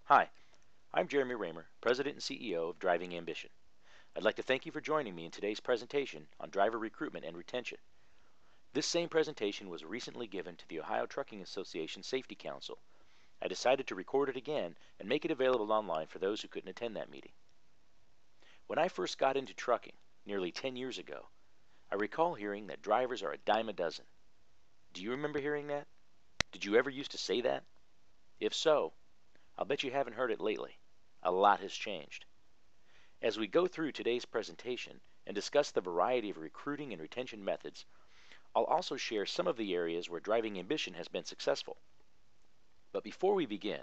Hi, I'm Jeremy Reymer, President and CEO of Driving Ambition. I'd like to thank you for joining me in today's presentation on driver recruitment and retention. This same presentation was recently given to the Ohio Trucking Association Safety Council. I decided to record it again and make it available online for those who couldn't attend that meeting. When I first got into trucking, nearly 10 years ago, I recall hearing that drivers are a dime a dozen. Do you remember hearing that? Did you ever used to say that? If so, I'll bet you haven't heard it lately. A lot has changed. As we go through today's presentation and discuss the variety of recruiting and retention methods, I'll also share some of the areas where Driving Ambition has been successful. But before we begin,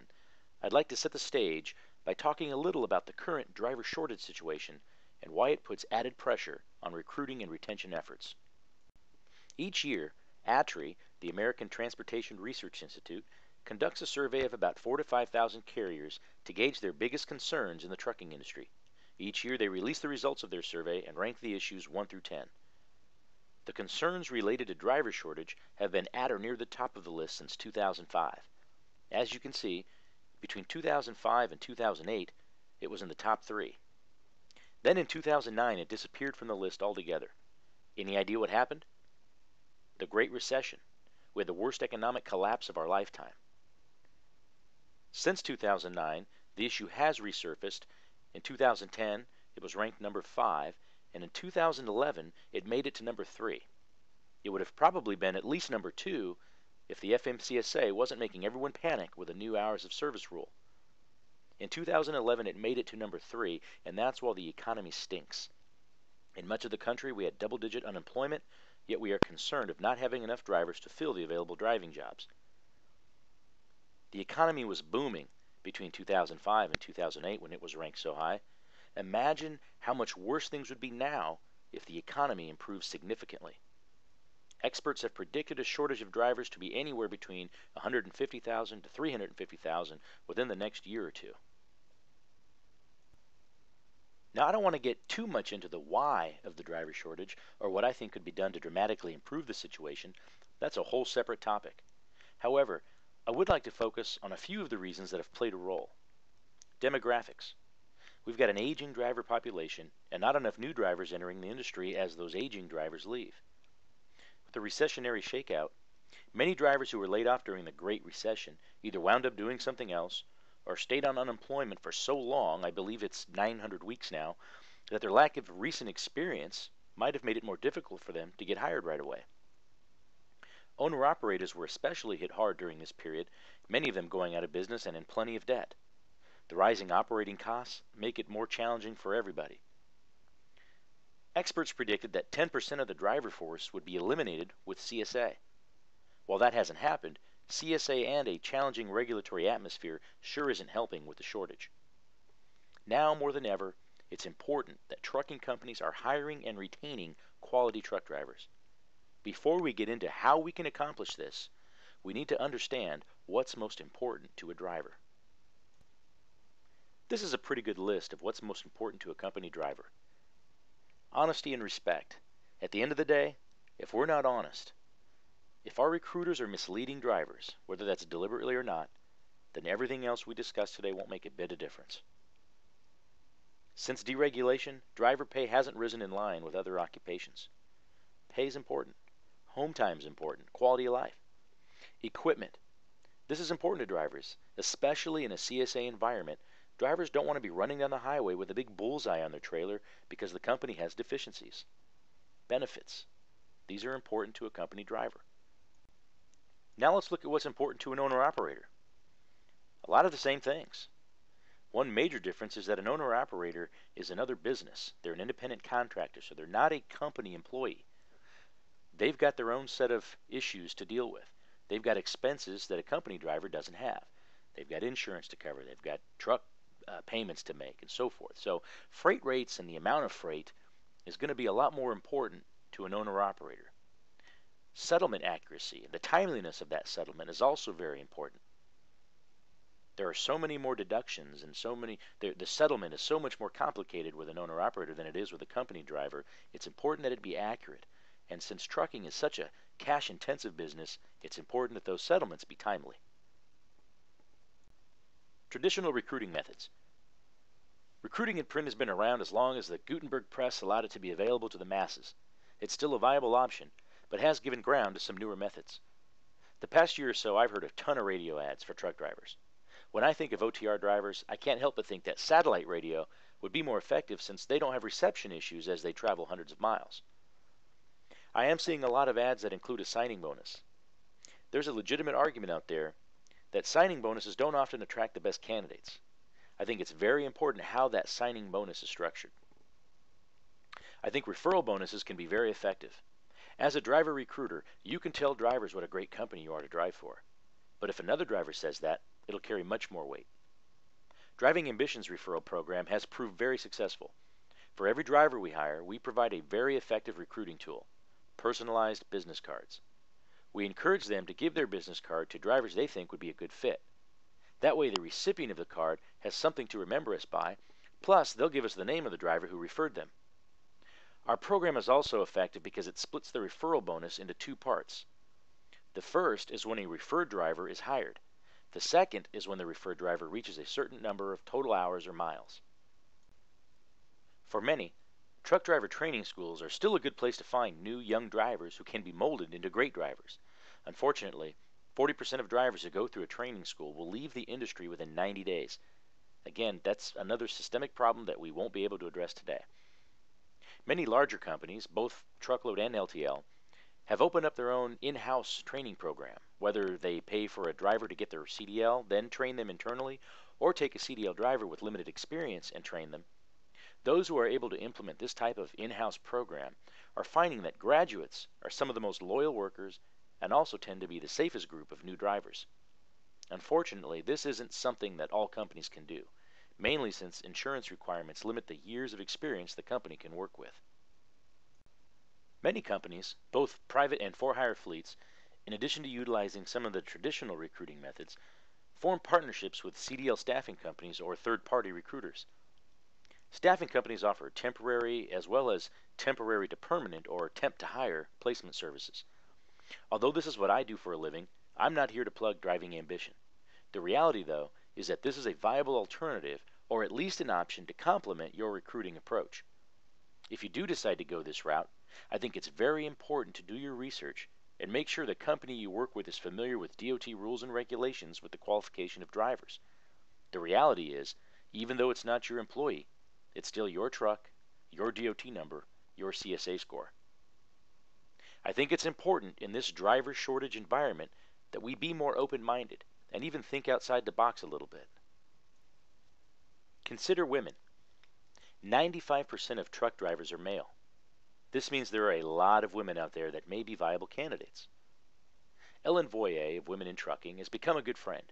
I'd like to set the stage by talking a little about the current driver shortage situation and why it puts added pressure on recruiting and retention efforts. Each year, ATRI, the American Transportation Research Institute, conducts a survey of about 4,000 to 5,000 carriers to gauge their biggest concerns in the trucking industry. Each year they release the results of their survey and rank the issues 1 through 10. The concerns related to driver shortage have been at or near the top of the list since 2005. As you can see, between 2005 and 2008, it was in the top 3. Then in 2009 it disappeared from the list altogether. Any idea what happened? The Great Recession. We had the worst economic collapse of our lifetime. Since 2009, the issue has resurfaced. In 2010, it was ranked number 5, and in 2011, it made it to number 3. It would have probably been at least number 2 if the FMCSA wasn't making everyone panic with a new hours of service rule. In 2011, it made it to number 3, and that's while the economy stinks. In much of the country, we had double-digit unemployment, yet we are concerned of not having enough drivers to fill the available driving jobs. The economy was booming between 2005 and 2008 when it was ranked so high. Imagine how much worse things would be now if the economy improved significantly. Experts have predicted a shortage of drivers to be anywhere between 150,000 to 350,000 within the next year or two. Now, I don't want to get too much into the why of the driver shortage or what I think could be done to dramatically improve the situation. That's a whole separate topic. However, I would like to focus on a few of the reasons that have played a role. Demographics. We've got an aging driver population and not enough new drivers entering the industry as those aging drivers leave. With the recessionary shakeout, many drivers who were laid off during the Great Recession either wound up doing something else or stayed on unemployment for so long, I believe it's 900 weeks now, that their lack of recent experience might have made it more difficult for them to get hired right away. Owner-operators were especially hit hard during this period, many of them going out of business and in plenty of debt. The rising operating costs make it more challenging for everybody. Experts predicted that 10% of the driver force would be eliminated with CSA. While that hasn't happened, CSA and a challenging regulatory atmosphere sure isn't helping with the shortage. Now more than ever, it's important that trucking companies are hiring and retaining quality truck drivers. Before we get into how we can accomplish this, we need to understand what's most important to a driver. This is a pretty good list of what's most important to a company driver. Honesty and respect. At the end of the day, if we're not honest, if our recruiters are misleading drivers, whether that's deliberately or not, then everything else we discussed today won't make a bit of difference. Since deregulation, driver pay hasn't risen in line with other occupations. Pay is important. Home time is important. Quality of life. Equipment. This is important to drivers, especially in a CSA environment. Drivers don't want to be running down the highway with a big bullseye on their trailer because the company has deficiencies. Benefits. These are important to a company driver. Now let's look at what's important to an owner-operator. A lot of the same things. One major difference is that an owner-operator is another business. They're an independent contractor, so they're not a company employee. They've got their own set of issues to deal with. They've got expenses that a company driver doesn't have. They've got insurance to cover. They've got truck payments to make and so forth. So freight rates and the amount of freight is going to be a lot more important to an owner-operator. Settlement accuracy and the timeliness of that settlement is also very important. There are so many more deductions and the settlement is so much more complicated with an owner-operator than it is with a company driver. It's important that it be accurate. And since trucking is such a cash-intensive business, it's important that those settlements be timely. Traditional recruiting methods. Recruiting in print has been around as long as the Gutenberg press allowed it to be available to the masses. It's still a viable option, but has given ground to some newer methods. The past year or so, I've heard a ton of radio ads for truck drivers. When I think of OTR drivers, I can't help but think that satellite radio would be more effective since they don't have reception issues as they travel hundreds of miles. I am seeing a lot of ads that include a signing bonus. There's a legitimate argument out there that signing bonuses don't often attract the best candidates. I think it's very important how that signing bonus is structured. I think referral bonuses can be very effective. As a driver recruiter, you can tell drivers what a great company you are to drive for. But if another driver says that, it'll carry much more weight. Driving Ambition's referral program has proved very successful. For every driver we hire, we provide a very effective recruiting tool, personalized business cards. We encourage them to give their business card to drivers they think would be a good fit. That way the recipient of the card has something to remember us by, plus they'll give us the name of the driver who referred them. Our program is also effective because it splits the referral bonus into two parts. The first is when a referred driver is hired. The second is when the referred driver reaches a certain number of total hours or miles. For many, truck driver training schools are still a good place to find new young drivers who can be molded into great drivers. Unfortunately, 40% of drivers who go through a training school will leave the industry within 90 days. Again, that's another systemic problem that we won't be able to address today. Many larger companies, both truckload and LTL, have opened up their own in-house training program, whether they pay for a driver to get their CDL, then train them internally, or take a CDL driver with limited experience and train them. Those who are able to implement this type of in-house program are finding that graduates are some of the most loyal workers and also tend to be the safest group of new drivers. Unfortunately, this isn't something that all companies can do, mainly since insurance requirements limit the years of experience the company can work with. Many companies, both private and for-hire fleets, in addition to utilizing some of the traditional recruiting methods, form partnerships with CDL staffing companies or third-party recruiters. Staffing companies offer temporary as well as temporary to permanent or temp to hire placement services. Although this is what I do for a living, I'm not here to plug Driving Ambition. The reality, though, is that this is a viable alternative or at least an option to complement your recruiting approach. If you do decide to go this route, I think it's very important to do your research and make sure the company you work with is familiar with DOT rules and regulations with the qualification of drivers. The reality is, even though it's not your employee, it's still your truck, your DOT number, your CSA score. I think it's important in this driver shortage environment that we be more open-minded and even think outside the box a little bit. Consider women. 95% of truck drivers are male. This means there are a lot of women out there that may be viable candidates. Ellen Voyer of Women in Trucking has become a good friend.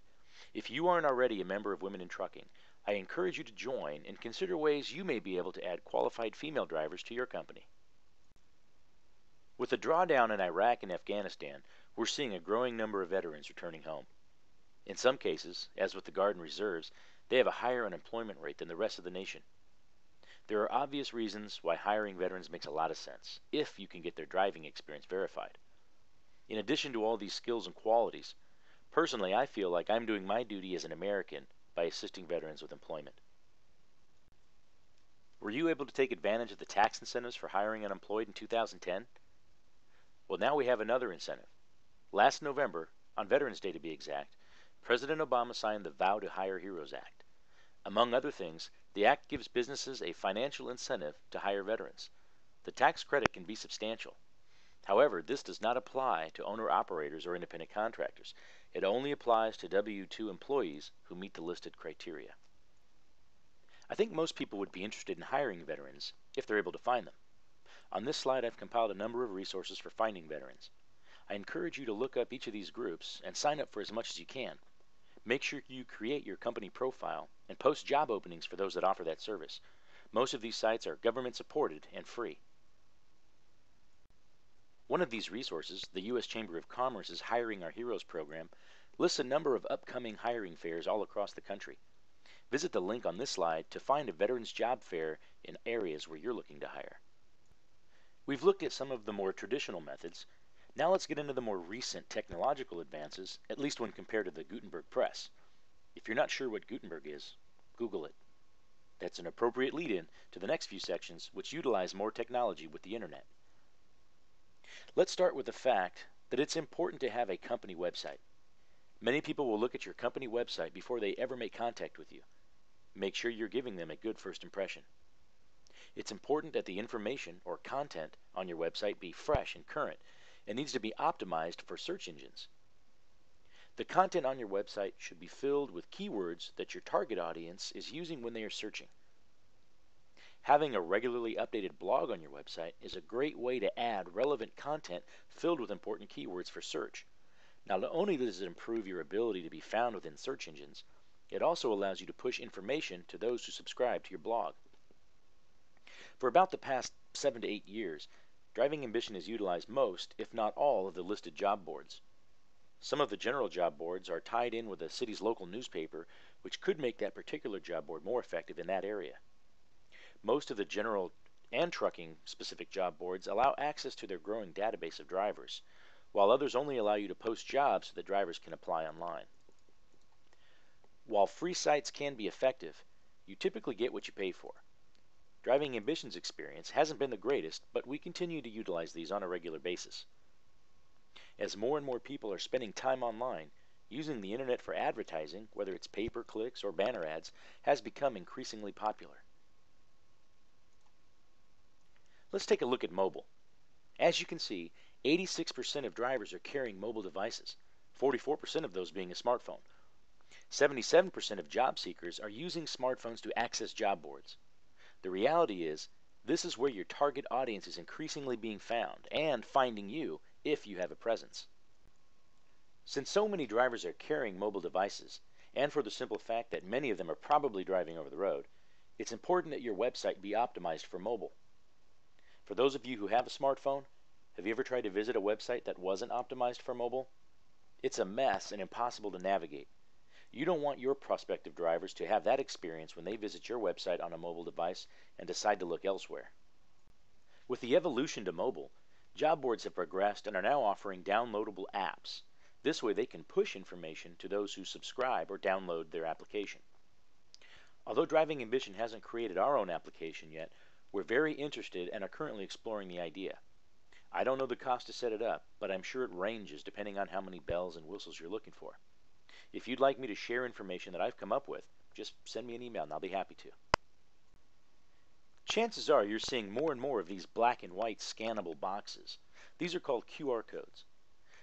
If you aren't already a member of Women in Trucking, I encourage you to join and consider ways you may be able to add qualified female drivers to your company. With the drawdown in Iraq and Afghanistan, we're seeing a growing number of veterans returning home. In some cases, as with the Guard and Reserves, they have a higher unemployment rate than the rest of the nation. There are obvious reasons why hiring veterans makes a lot of sense, if you can get their driving experience verified. In addition to all these skills and qualities, personally I feel like I'm doing my duty as an American by assisting veterans with employment. Were you able to take advantage of the tax incentives for hiring unemployed in 2010? Well, now we have another incentive. Last November, on Veterans Day to be exact, President Obama signed the Vow to Hire Heroes Act. Among other things, the act gives businesses a financial incentive to hire veterans. The tax credit can be substantial. However, this does not apply to owner-operators or independent contractors. It only applies to W-2 employees who meet the listed criteria. I think most people would be interested in hiring veterans if they're able to find them. On this slide, I've compiled a number of resources for finding veterans. I encourage you to look up each of these groups and sign up for as much as you can. Make sure you create your company profile and post job openings for those that offer that service. Most of these sites are government supported and free. One of these resources, the U.S. Chamber of Commerce's Hiring Our Heroes program, lists a number of upcoming hiring fairs all across the country. Visit the link on this slide to find a veterans job fair in areas where you're looking to hire. We've looked at some of the more traditional methods. Now let's get into the more recent technological advances, at least when compared to the Gutenberg press. If you're not sure what Gutenberg is, Google it. That's an appropriate lead-in to the next few sections, which utilize more technology with the internet. Let's start with the fact that it's important to have a company website. Many people will look at your company website before they ever make contact with you. Make sure you're giving them a good first impression. It's important that the information or content on your website be fresh and current and needs to be optimized for search engines. The content on your website should be filled with keywords that your target audience is using when they are searching. Having a regularly updated blog on your website is a great way to add relevant content filled with important keywords for search. Not only does it improve your ability to be found within search engines, it also allows you to push information to those who subscribe to your blog. For about the past 7 to 8 years, Driving Ambition has utilized most, if not all, of the listed job boards. Some of the general job boards are tied in with a city's local newspaper, which could make that particular job board more effective in that area. Most of the general and trucking specific job boards allow access to their growing database of drivers, while others only allow you to post jobs so that drivers can apply online. While free sites can be effective, you typically get what you pay for. Driving Ambition's experience hasn't been the greatest, but we continue to utilize these on a regular basis. As more and more people are spending time online, using the internet for advertising, whether it's pay-per-clicks or banner ads, has become increasingly popular. Let's take a look at mobile. As you can see, 86% of drivers are carrying mobile devices, 44% of those being a smartphone. 77% of job seekers are using smartphones to access job boards. The reality is, this is where your target audience is increasingly being found and finding you if you have a presence. Since so many drivers are carrying mobile devices, and for the simple fact that many of them are probably driving over the road, it's important that your website be optimized for mobile. For those of you who have a smartphone, have you ever tried to visit a website that wasn't optimized for mobile? It's a mess and impossible to navigate. You don't want your prospective drivers to have that experience when they visit your website on a mobile device and decide to look elsewhere. With the evolution to mobile, job boards have progressed and are now offering downloadable apps. This way they can push information to those who subscribe or download their application. Although Driving Ambition hasn't created our own application yet, we're very interested and are currently exploring the idea. I don't know the cost to set it up, but I'm sure it ranges depending on how many bells and whistles you're looking for. If you'd like me to share information that I've come up with, just send me an email and I'll be happy to. Chances are you're seeing more and more of these black and white scannable boxes. These are called QR codes.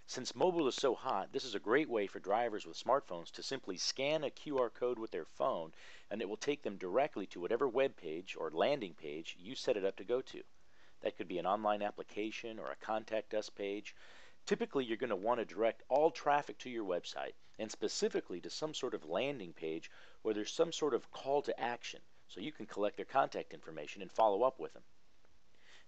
Since mobile is so hot, this is a great way for drivers with smartphones to simply scan a QR code with their phone and it will take them directly to whatever web page or landing page you set it up to go to. That could be an online application or a contact us page. Typically, you're going to want to direct all traffic to your website and specifically to some sort of landing page where there's some sort of call to action so you can collect their contact information and follow up with them.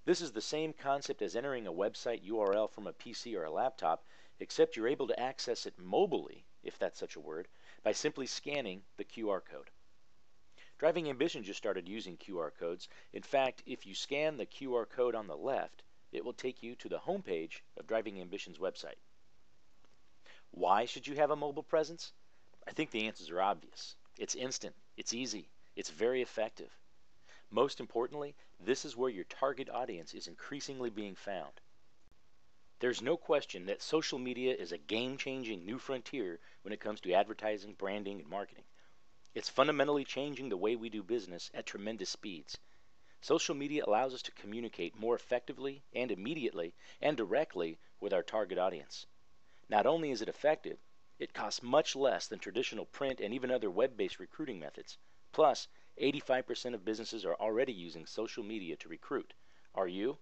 This is the same concept as entering a website URL from a PC or a laptop, except you're able to access it mobilely, if that's such a word, by simply scanning the QR code. Driving Ambition just started using QR codes. In fact, if you scan the QR code on the left, it will take you to the homepage of Driving Ambition's website. Why should you have a mobile presence? I think the answers are obvious. It's instant, it's easy, it's very effective. Most importantly, this is where your target audience is increasingly being found. There's no question that social media is a game-changing new frontier when it comes to advertising, branding, and marketing. It's fundamentally changing the way we do business at tremendous speeds. Social media allows us to communicate more effectively and immediately and directly with our target audience. Not only is it effective, it costs much less than traditional print and even other web-based recruiting methods. Plus, 85% of businesses are already using social media to recruit. Are you?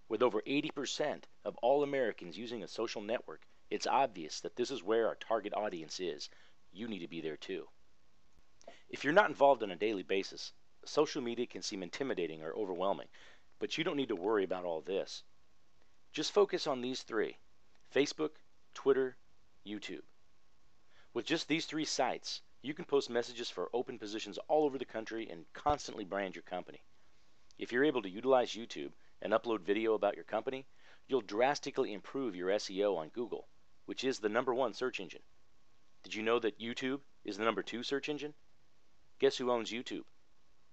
With over 80% of all Americans using a social network, it's obvious that this is where our target audience is. You need to be there too. If you're not involved on a daily basis, social media can seem intimidating or overwhelming, but you don't need to worry about all this. Just focus on these three: Facebook, Twitter, YouTube. With just these three sites, you can post messages for open positions all over the country and constantly brand your company. If you're able to utilize YouTube and upload video about your company, you'll drastically improve your SEO on Google, which is the #1 search engine. Did you know that YouTube is the #2 search engine? Guess who owns YouTube?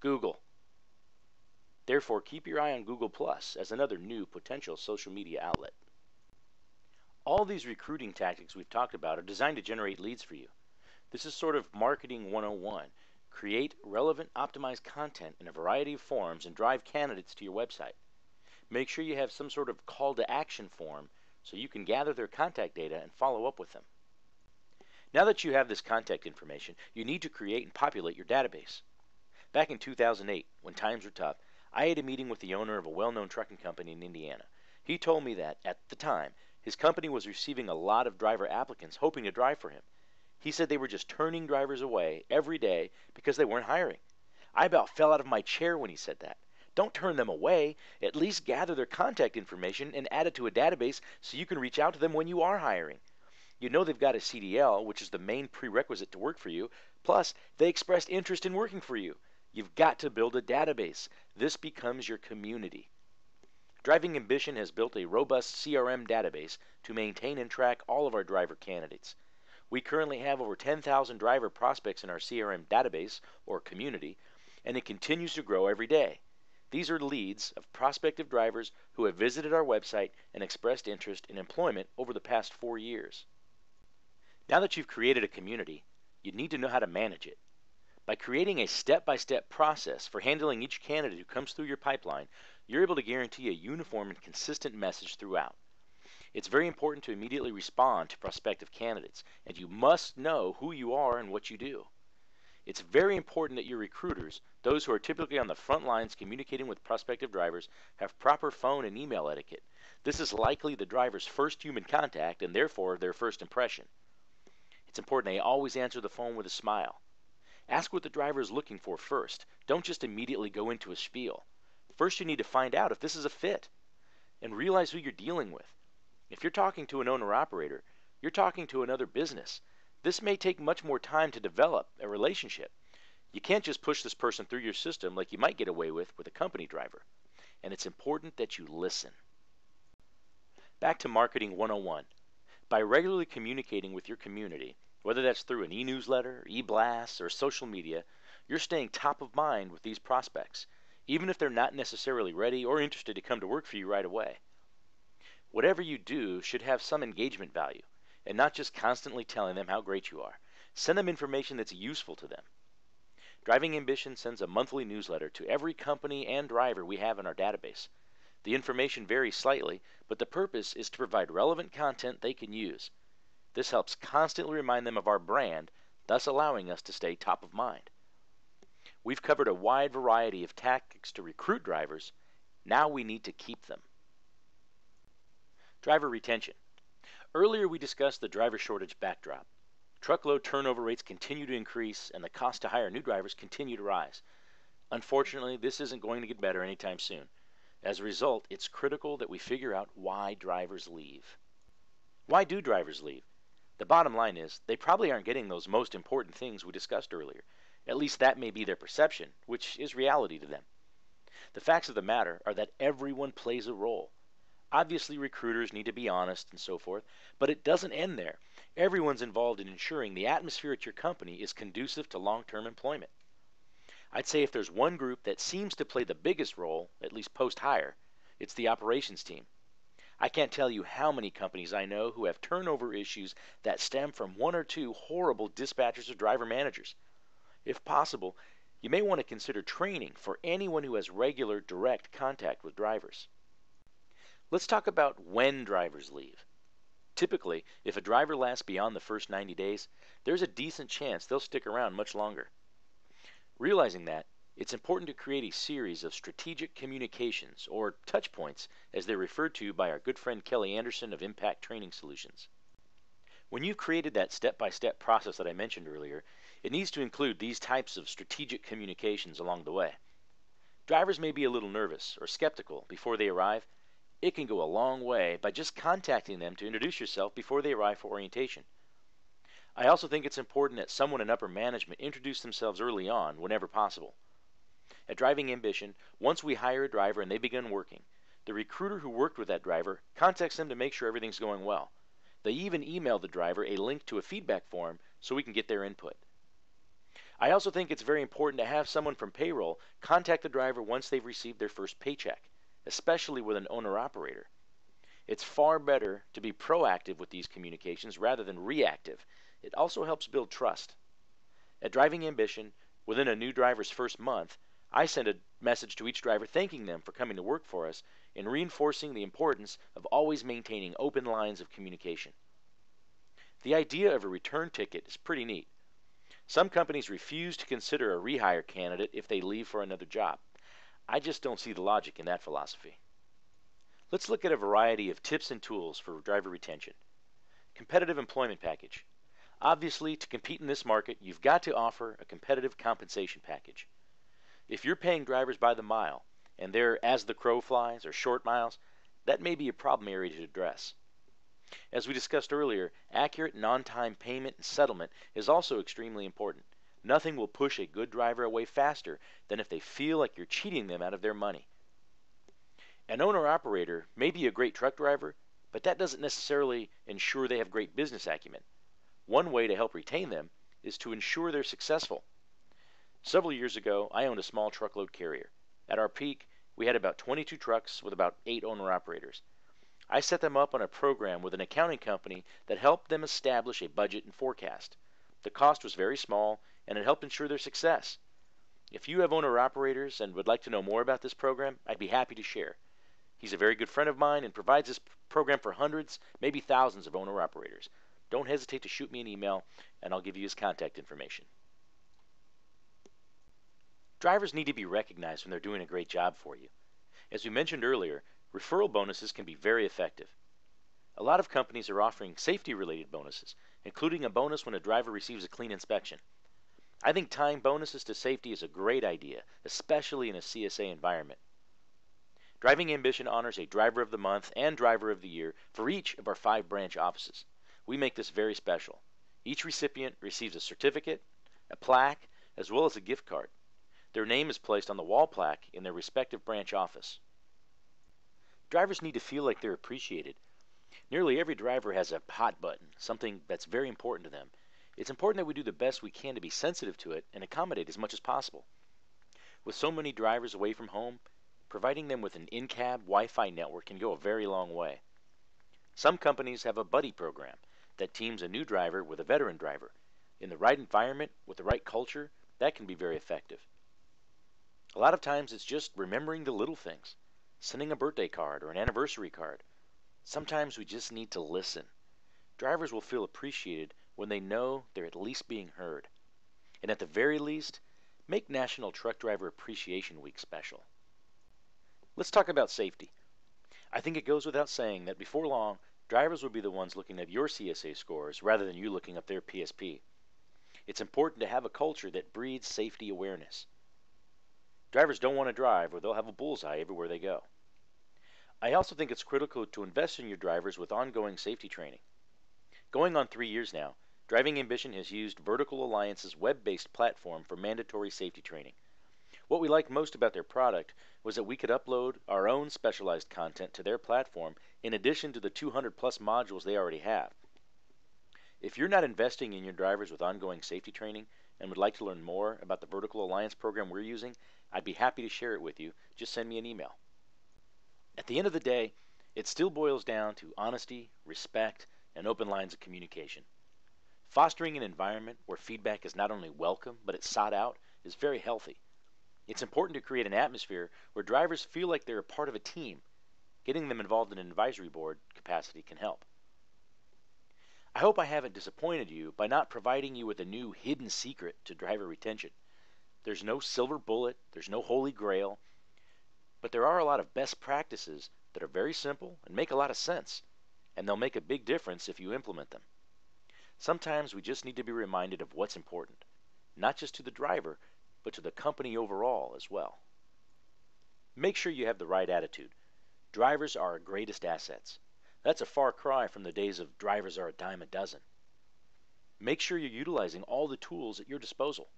Google. Therefore, keep your eye on Google Plus as another new potential social media outlet. All these recruiting tactics we've talked about are designed to generate leads for you. This is sort of marketing 101. Create relevant, optimized content in a variety of forms and drive candidates to your website. Make sure you have some sort of call to action form so you can gather their contact data and follow up with them. Now that you have this contact information, you need to create and populate your database. Back in 2008, when times were tough, I had a meeting with the owner of a well-known trucking company in Indiana. He told me that, at the time, his company was receiving a lot of driver applicants hoping to drive for him. He said they were just turning drivers away every day because they weren't hiring. I about fell out of my chair when he said that. Don't turn them away. At least gather their contact information and add it to a database so you can reach out to them when you are hiring. You know they've got a CDL, which is the main prerequisite to work for you. Plus, they expressed interest in working for you. You've got to build a database. This becomes your community. Driving Ambition has built a robust CRM database to maintain and track all of our driver candidates. We currently have over 10,000 driver prospects in our CRM database, or community, and it continues to grow every day. These are leads of prospective drivers who have visited our website and expressed interest in employment over the past 4 years. Now that you've created a community, you need to know how to manage it. By creating a step-by-step process for handling each candidate who comes through your pipeline, you're able to guarantee a uniform and consistent message throughout. It's very important to immediately respond to prospective candidates, and you must know who you are and what you do. It's very important that your recruiters, those who are typically on the front lines communicating with prospective drivers, have proper phone and email etiquette. This is likely the driver's first human contact and therefore their first impression. It's important they always answer the phone with a smile. Ask what the driver is looking for first. Don't just immediately go into a spiel. First, you need to find out if this is a fit and realize who you're dealing with. If you're talking to an owner-operator, you're talking to another business. This may take much more time to develop a relationship. You can't just push this person through your system like you might get away with a company driver. And it's important that you listen. Back to Marketing 101. By regularly communicating with your community, whether that's through an e-newsletter, e-blasts, or social media, you're staying top of mind with these prospects, even if they're not necessarily ready or interested to come to work for you right away. Whatever you do should have some engagement value, and not just constantly telling them how great you are. Send them information that's useful to them. Driving Ambition sends a monthly newsletter to every company and driver we have in our database. The information varies slightly, but the purpose is to provide relevant content they can use. This helps constantly remind them of our brand, thus allowing us to stay top of mind. We've covered a wide variety of tactics to recruit drivers. Now we need to keep them. Driver retention. Earlier we discussed the driver shortage backdrop. Truckload turnover rates continue to increase and the cost to hire new drivers continue to rise. Unfortunately, this isn't going to get better anytime soon. As a result, it's critical that we figure out why drivers leave. Why do drivers leave? The bottom line is, they probably aren't getting those most important things we discussed earlier. At least that may be their perception, which is reality to them. The facts of the matter are that everyone plays a role. Obviously, recruiters need to be honest and so forth, but it doesn't end there. Everyone's involved in ensuring the atmosphere at your company is conducive to long-term employment. I'd say if there's one group that seems to play the biggest role, at least post-hire, it's the operations team. I can't tell you how many companies I know who have turnover issues that stem from one or two horrible dispatchers or driver managers. If possible, you may want to consider training for anyone who has regular direct contact with drivers. Let's talk about when drivers leave. Typically, if a driver lasts beyond the first 90 days, there's a decent chance they'll stick around much longer. Realizing that, it's important to create a series of strategic communications, or touch points, as they're referred to by our good friend Kelly Anderson of Impact Training Solutions. When you've created that step-by-step process that I mentioned earlier, it needs to include these types of strategic communications along the way. Drivers may be a little nervous or skeptical before they arrive. It can go a long way by just contacting them to introduce yourself before they arrive for orientation. I also think it's important that someone in upper management introduce themselves early on, whenever possible. At Driving Ambition, once we hire a driver and they begin working, the recruiter who worked with that driver contacts them to make sure everything's going well. They even email the driver a link to a feedback form so we can get their input. I also think it's very important to have someone from payroll contact the driver once they've received their first paycheck, especially with an owner-operator. It's far better to be proactive with these communications rather than reactive. It also helps build trust. At Driving Ambition, within a new driver's first month, I send a message to each driver thanking them for coming to work for us and reinforcing the importance of always maintaining open lines of communication. The idea of a return ticket is pretty neat. Some companies refuse to consider a rehire candidate if they leave for another job. I just don't see the logic in that philosophy. Let's look at a variety of tips and tools for driver retention. Competitive employment package. Obviously, to compete in this market, you've got to offer a competitive compensation package. If you're paying drivers by the mile, and they're as the crow flies or short miles, that may be a problem area to address. As we discussed earlier, accurate and on-time payment and settlement is also extremely important. Nothing will push a good driver away faster than if they feel like you're cheating them out of their money. An owner-operator may be a great truck driver, but that doesn't necessarily ensure they have great business acumen. One way to help retain them is to ensure they're successful. Several years ago, I owned a small truckload carrier. At our peak, we had about 22 trucks with about 8 owner-operators. I set them up on a program with an accounting company that helped them establish a budget and forecast. The cost was very small, and it helped ensure their success. If you have owner-operators and would like to know more about this program, I'd be happy to share. He's a very good friend of mine and provides this program for hundreds, maybe thousands of owner-operators. Don't hesitate to shoot me an email, and I'll give you his contact information. Drivers need to be recognized when they're doing a great job for you. As we mentioned earlier, referral bonuses can be very effective. A lot of companies are offering safety-related bonuses, including a bonus when a driver receives a clean inspection. I think tying bonuses to safety is a great idea, especially in a CSA environment. Driving Ambition honors a Driver of the Month and Driver of the Year for each of our 5 branch offices. We make this very special. Each recipient receives a certificate, a plaque, as well as a gift card. Their name is placed on the wall plaque in their respective branch office. Drivers need to feel like they're appreciated. Nearly every driver has a hot button, something that's very important to them. It's important that we do the best we can to be sensitive to it and accommodate as much as possible. With so many drivers away from home, providing them with an in-cab Wi-Fi network can go a very long way. Some companies have a buddy program that teams a new driver with a veteran driver. In the right environment, with the right culture, that can be very effective. A lot of times it's just remembering the little things, sending a birthday card or an anniversary card. Sometimes we just need to listen. Drivers will feel appreciated when they know they're at least being heard. And at the very least, make National Truck Driver Appreciation Week special. Let's talk about safety. I think it goes without saying that before long, drivers will be the ones looking at your CSA scores rather than you looking up their PSP. It's important to have a culture that breeds safety awareness. Drivers don't want to drive or they'll have a bullseye everywhere they go. I also think it's critical to invest in your drivers with ongoing safety training. Going on 3 years now, Driving Ambition has used Vertical Alliance's web-based platform for mandatory safety training. What we liked most about their product was that we could upload our own specialized content to their platform in addition to the 200 plus modules they already have. If you're not investing in your drivers with ongoing safety training and would like to learn more about the Vertical Alliance program we're using, I'd be happy to share it with you. Just send me an email. At the end of the day, it still boils down to honesty, respect, and open lines of communication. Fostering an environment where feedback is not only welcome, but it's sought out is very healthy. It's important to create an atmosphere where drivers feel like they're a part of a team. Getting them involved in an advisory board capacity can help. I hope I haven't disappointed you by not providing you with a new hidden secret to driver retention. There's no silver bullet, there's no holy grail, but there are a lot of best practices that are very simple and make a lot of sense, and they'll make a big difference if you implement them. Sometimes we just need to be reminded of what's important, not just to the driver, but to the company overall as well. Make sure you have the right attitude. Drivers are our greatest assets. That's a far cry from the days of drivers are a dime a dozen. Make sure you're utilizing all the tools at your disposal.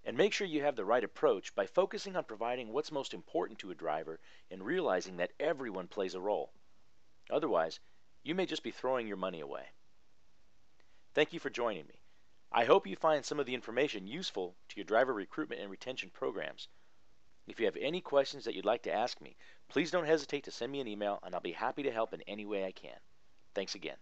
And make sure you have the right approach by focusing on providing what's most important to a driver and realizing that everyone plays a role. Otherwise, you may just be throwing your money away. Thank you for joining me. I hope you find some of the information useful to your driver recruitment and retention programs. If you have any questions that you'd like to ask me, please don't hesitate to send me an email and I'll be happy to help in any way I can. Thanks again.